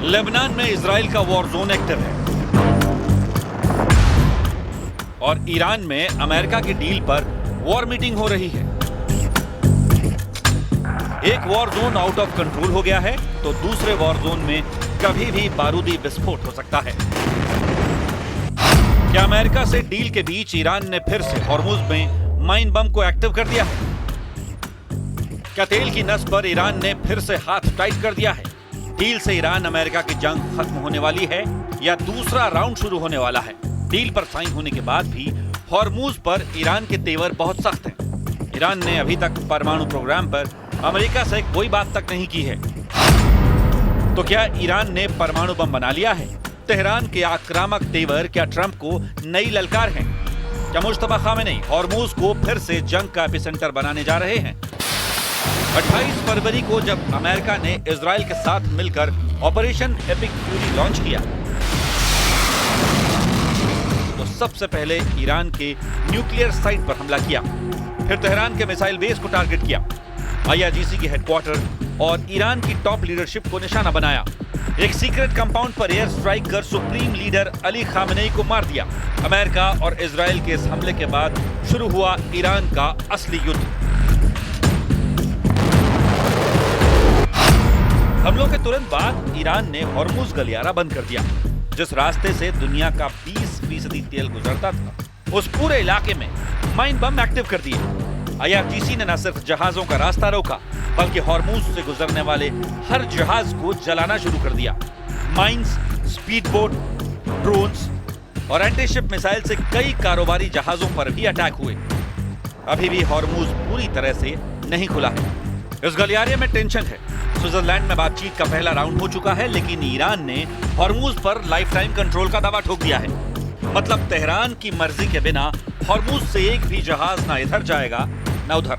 Lebanon में Israel का war zone active है और ईरान में अमेरिका की डील पर वॉर मीटिंग हो रही है। एक war zone out of control हो गया है तो दूसरे वॉर जोन में कभी भी बारूदी विस्फोट हो सकता है। क्या अमेरिका से डील के बीच ईरान ने फिर से हॉर्मुज में माइन बम को एक्टिव कर दिया है? क्या तेल की नस पर ईरान ने फिर से हाथ टाइट कर दिया है? डील से ईरान अमेरिका की जंग खत्म होने वाली है या दूसरा राउंड शुरू होने वाला है? डील पर साइन होने के बाद भी हॉर्मुज पर ईरान के तेवर बहुत सख्त हैं। ईरान ने अभी तक परमाणु प्रोग्राम पर अमेरिका से कोई बात तक नहीं की है। तो क्या ईरान ने परमाणु बम बना लिया है? तेहरान के आक्रामक तेवर क्या ट्रंप को नई ललकार है? क्या मुश्तबा खामेनी हॉर्मुज को फिर से जंग का एपिसेंटर बनाने जा रहे हैं? 28 फरवरी को जब अमेरिका ने इजराइल के साथ मिलकर ऑपरेशन एपिक फ्यूरी लॉन्च किया तो सबसे पहले ईरान के न्यूक्लियर साइट पर हमला किया, फिर तेहरान के मिसाइल बेस को टारगेट किया, IRGC के हेडक्वार्टर और ईरान की टॉप लीडरशिप को निशाना बनाया। एक सीक्रेट कंपाउंड पर एयर स्ट्राइक कर सुप्रीम लीडर अली खामेनी को मार दिया। अमेरिका और इजराइल के इस हमले के बाद शुरू हुआ ईरान का असली युद्ध। हमलों के तुरंत बाद ईरान ने हॉर्मुज गलियारा बंद कर दिया, जिस रास्ते से दुनिया का 20% तेल गुजरता था। उस पूरे इलाके में माइन बम एक्टिव कर दिए। IRGC ने न सिर्फ जहाजों का रास्ता रोका बल्कि हॉर्मुज से गुजरने वाले हर जहाज को जलाना शुरू कर दिया। माइंस, स्पीड बोट, ड्रोन्स और एंटीशिप मिसाइल से कई कारोबारी जहाजों पर भी अटैक हुए। अभी भी हॉर्मुज पूरी तरह से नहीं खुला है। इस गलियारे में टेंशन है। स्विट्जरलैंड में बातचीत का पहला राउंड हो चुका है, लेकिन ईरान ने हॉर्मुज पर लाइफ टाइम कंट्रोल का दावा ठोक दिया है। मतलब तेहरान की मर्जी के बिना हॉर्मुज से एक भी जहाज ना इधर जाएगा ना उधर।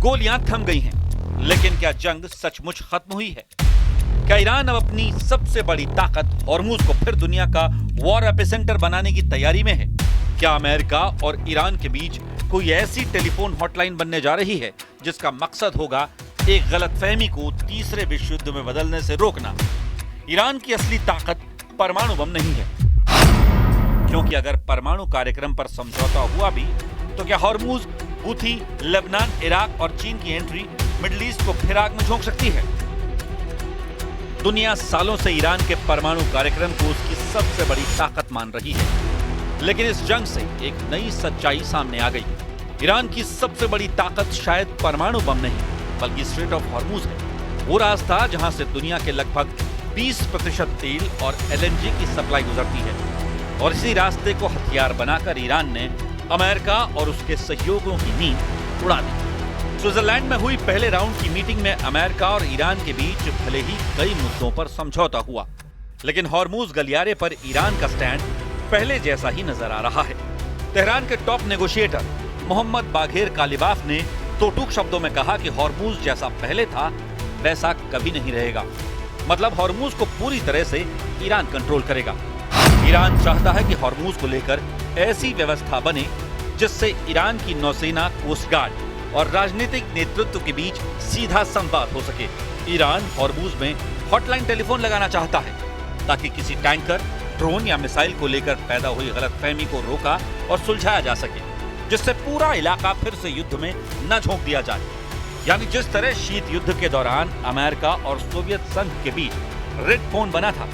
गोलियां थम गई हैं, लेकिन क्या जंग सचमुच खत्म हुई है? क्या ईरान अब अपनी सबसे बड़ी ताकत हॉर्मुज को फिर दुनिया का वॉर एपिसेंटर बनाने की तैयारी में है? क्या अमेरिका और ईरान के बीच कोई ऐसी टेलीफोन हॉटलाइन बनने जा रही है जिसका मकसद होगा एक गलतफहमी को तीसरे विश्व युद्ध में बदलने से रोकना? ईरान की असली ताकत परमाणु बम नहीं है, क्योंकि अगर परमाणु कार्यक्रम पर समझौता हुआ भी तो क्या हॉर्मुज, हूथी, लेबनान, इराक और चीन की एंट्री मिडिल ईस्ट को फिर आग में झोंक सकती है? दुनिया सालों से ईरान के परमाणु कार्यक्रम को उसकी सबसे बड़ी ताकत मान रही है, लेकिन इस जंग से एक नई सच्चाई सामने आ गई। ईरान की सबसे बड़ी ताकत शायद परमाणु बम नहीं बल्कि स्ट्रेट ऑफ हॉर्मुज है। वो रास्ता जहां से दुनिया के लगभग 20% तेल और LNG की सप्लाई गुजरती है, और इसी रास्ते को हथियार बनाकर ईरान ने अमेरिका और उसके सहयोगियों की नींद उड़ा दी। स्विट्जरलैंड में हुई पहले राउंड की मीटिंग में अमेरिका और ईरान के बीच भले ही कई मुद्दों पर समझौता हुआ, लेकिन हॉर्मुज गलियारे पर ईरान का स्टैंड पहले जैसा ही नजर आ रहा है। तेहरान के टॉप नेगोशिएटर मोहम्मद बाघेर कालिबाफ ने तो टूक शब्दों में कहा कि हॉर्मुज जैसा पहले था वैसा कभी नहीं रहेगा। मतलब हॉर्मुज को पूरी तरह से ईरान कंट्रोल करेगा। ईरान चाहता है कि हॉर्मुज को लेकर ऐसी व्यवस्था बने जिससे ईरान की नौसेना, कोस्ट गार्ड और राजनीतिक नेतृत्व के बीच सीधा संवाद हो सके। ईरान हॉर्मुज में हॉटलाइन टेलीफोन लगाना चाहता है ताकि किसी टैंकर, ड्रोन या मिसाइल को लेकर पैदा हुई गलतफहमी को रोका और सुलझाया जा सके, जिससे पूरा इलाका फिर से युद्ध में न झोंक दिया जाए। यानी जिस तरह शीत युद्ध के दौरान अमेरिका और सोवियत संघ के बीच रेड फोन बना था,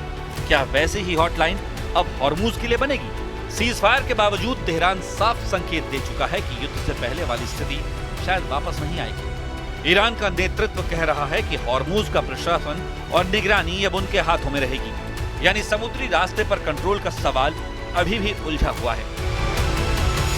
क्या वैसे ही हॉटलाइन अब हॉर्मुज के लिए बनेगी? सीज फायर के बावजूद तेहरान साफ संकेत दे चुका है कि युद्ध से पहले वाली स्थिति शायद वापस नहीं आएगी। ईरान का नेतृत्व कह रहा है कि हॉर्मुज का प्रशासन और निगरानी अब उनके हाथों में रहेगी। यानी समुद्री रास्ते पर कंट्रोल का सवाल अभी भी उलझा हुआ है।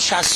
60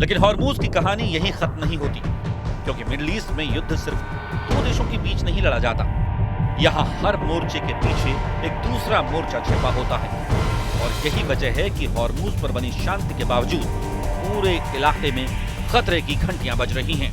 लेकिन हॉर्मूज की कहानी यहीं खत्म नहीं होती, क्योंकि मिडिल ईस्ट में युद्ध सिर्फ दो देशों के बीच नहीं लड़ा जाता। यहाँ हर मोर्चे के पीछे एक दूसरा मोर्चा छिपा होता है, और यही वजह है कि हॉर्मूज पर बनी शांति के बावजूद पूरे इलाके में खतरे की घंटियां बज रही हैं।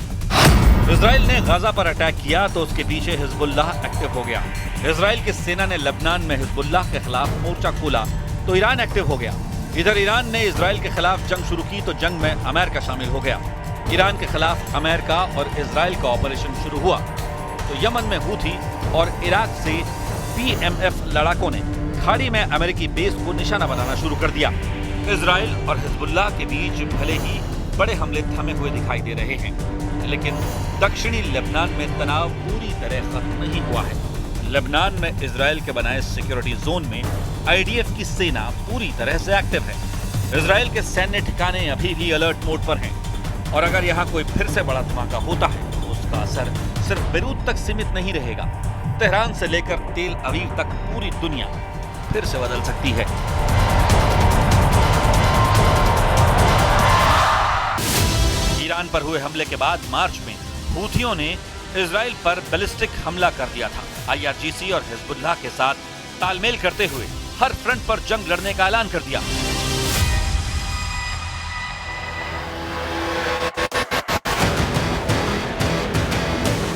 इजराइल ने गाजा पर अटैक किया तो उसके पीछे हिजबुल्लाह एक्टिव हो गया। इजराइल की सेना ने लेबनान में हिजबुल्लाह के खिलाफ मोर्चा खोला तो ईरान एक्टिव हो गया। इधर ईरान ने इजराइल के खिलाफ जंग शुरू की तो जंग में अमेरिका शामिल हो गया। ईरान के खिलाफ अमेरिका और इजराइल का ऑपरेशन शुरू हुआ तो यमन में हूथी और इराक से PMF लड़ाकों ने खाड़ी में अमेरिकी बेस को निशाना बनाना शुरू कर दिया। इजराइल और हिजबुल्लाह के बीच भले ही बड़े हमले थमे हुए दिखाई दे रहे हैं, लेकिन दक्षिणी लेबनान में तनाव पूरी तरह खत्म नहीं हुआ है। लेबनान में इजराइल के बनाए सिक्योरिटी जोन में IDF की सेना पूरी तरह से एक्टिव है। इजराइल के सैन्य ठिकाने अभी भी अलर्ट मोड पर हैं, और अगर यहाँ कोई फिर से बड़ा धमाका होता है तो उसका असर सिर्फ बेरूत तक सीमित नहीं रहेगा। तेहरान से लेकर तेल अवीव तक पूरी दुनिया फिर से बदल सकती है। ईरान पर हुए हमले के बाद मार्च में हूथियों ने इजराइल पर बैलिस्टिक हमला कर दिया था। IRGC और हिजबुल्लाह के साथ तालमेल करते हुए हर फ्रंट पर जंग लड़ने का ऐलान कर दिया।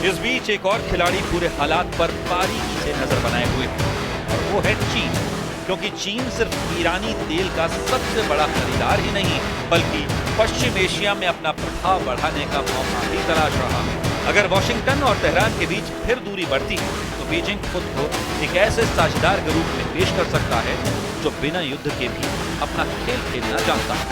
इस बीच एक और खिलाड़ी पूरे हालात पर बारीकी से नजर बनाए हुए है, और वो है चीन। क्योंकि चीन सिर्फ ईरानी तेल का सबसे बड़ा खरीदार ही नहीं, बल्कि पश्चिम एशिया में अपना प्रभाव बढ़ाने का मौका भी तलाश रहा है। अगर वॉशिंगटन और तेहरान के बीच फिर दूरी बढ़ती है तो बीजिंग खुद को एक ऐसे साझेदार के रूप में पेश कर सकता है जो बिना युद्ध के भी अपना खेल खेलना जानता है।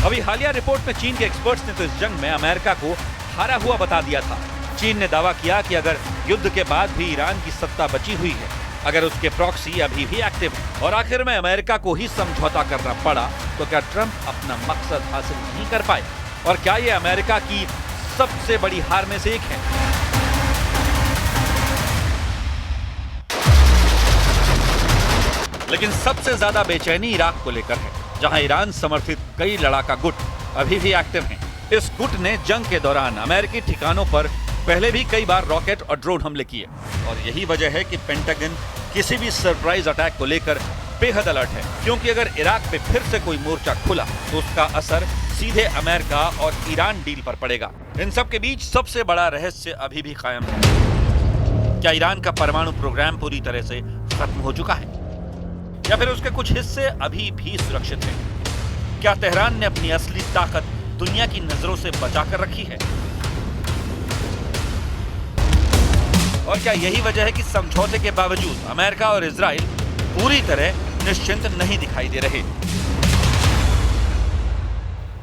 अभी हालिया रिपोर्ट में चीन के एक्सपर्ट्स ने तो इस जंग में अमेरिका को हारा हुआ बता दिया था। चीन ने दावा किया कि अगर युद्ध के बाद भी ईरान की सत्ता बची हुई है, अगर उसके प्रॉक्सी अभी भी एक्टिव है और आखिर में अमेरिका को ही समझौता करना पड़ा, तो क्या ट्रंप अपना मकसद हासिल नहीं कर पाए? और क्या ये अमेरिका की सबसे बड़ी हार में से एक है? लेकिन सबसे ज्यादा बेचैनी इराक को लेकर है, जहां ईरान समर्थित कई लड़ाका गुट अभी भी एक्टिव हैं। इस गुट ने जंग के दौरान अमेरिकी ठिकानों पर पहले भी कई बार रॉकेट और ड्रोन हमले किए, और यही वजह है कि पेंटागन किसी भी सरप्राइज अटैक को लेकर बेहद अलर्ट है। क्योंकि अगर इराक पे फिर से कोई मोर्चा खुला तो उसका असर सीधे अमेरिका और ईरान डील पर पड़ेगा। इन सब के बीच सबसे बड़ा रहस्य अभी भी कायम है। क्या ईरान का परमाणु प्रोग्राम पूरी तरह से खत्म हो चुका है, या फिर उसके कुछ हिस्से अभी भी सुरक्षित हैं? क्या तेहरान ने अपनी असली ताकत दुनिया की नजरों से बचाकर रखी है? और क्या यही वजह है कि समझौते के बावजूद अमेरिका और इजराइल पूरी तरह निश्चिंत नहीं दिखाई दे रहे?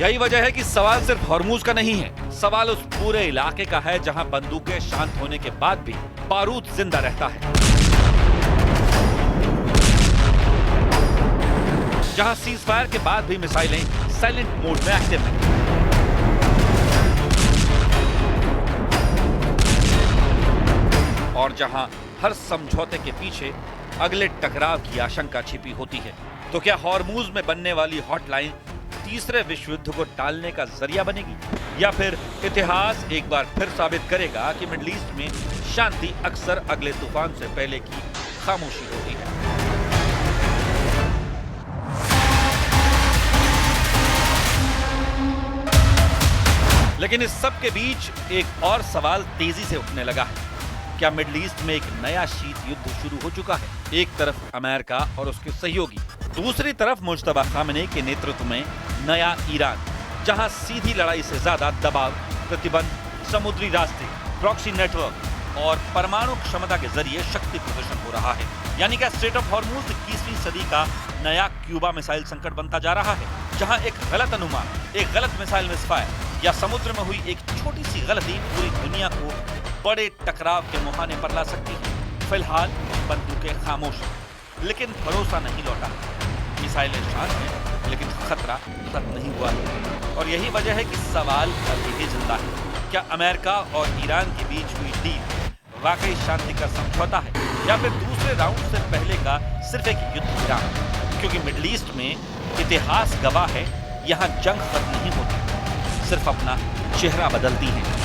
यही वजह है कि सवाल सिर्फ हॉर्मूज का नहीं है, सवाल उस पूरे इलाके का है जहां बंदूकें शांत होने के बाद भी बारूद जिंदा रहता है, जहां सीज फायर के बाद भी मिसाइलें साइलेंट मोड में एक्टिव हैं, और जहां हर समझौते के पीछे अगले टकराव की आशंका छिपी होती है। तो क्या हॉर्मूज में बनने वाली हॉटलाइन तीसरे विश्व युद्ध को टालने का जरिया बनेगी, या फिर इतिहास एक बार फिर साबित करेगा कि मिडिल ईस्ट में शांति अक्सर अगले तूफान से पहले की खामोशी होती है? लेकिन इस सब के बीच एक और सवाल तेजी से उठने लगा है। क्या मिडिल ईस्ट में एक नया शीत युद्ध शुरू हो चुका है? एक तरफ अमेरिका और उसके सहयोगी, दूसरी तरफ मुज्तबा खामेनी के नेतृत्व में नया ईरान, जहां सीधी लड़ाई से ज्यादा दबाव, प्रतिबंध, समुद्री रास्ते, प्रॉक्सी नेटवर्क और परमाणु क्षमता के जरिए शक्ति प्रदर्शन हो रहा है। यानी कि स्ट्रेट ऑफ हॉर्मूज 21वीं सदी का नया क्यूबा मिसाइल संकट बनता जा रहा है, जहां एक गलत अनुमान, एक गलत मिसाइल मिसफायर या समुद्र में हुई एक छोटी सी गलती पूरी दुनिया को बड़े टकराव के मुहाने पर ला सकती है। फिलहाल बंदूकें खामोश हैं, लेकिन भरोसा नहीं लौटा। मिसाइलें शांत हैं, लेकिन खतरा खत्म नहीं हुआ है। और यही वजह है कि सवाल अभी भी जिंदा है। क्या अमेरिका और ईरान के बीच हुई डील वाकई शांति का समझौता है, या फिर दूसरे राउंड से पहले का सिर्फ एक युद्ध विराम? क्योंकि मिडिल ईस्ट में इतिहास गवाह है, यहाँ जंग खत्म नहीं होती, सिर्फ अपना चेहरा बदलती है।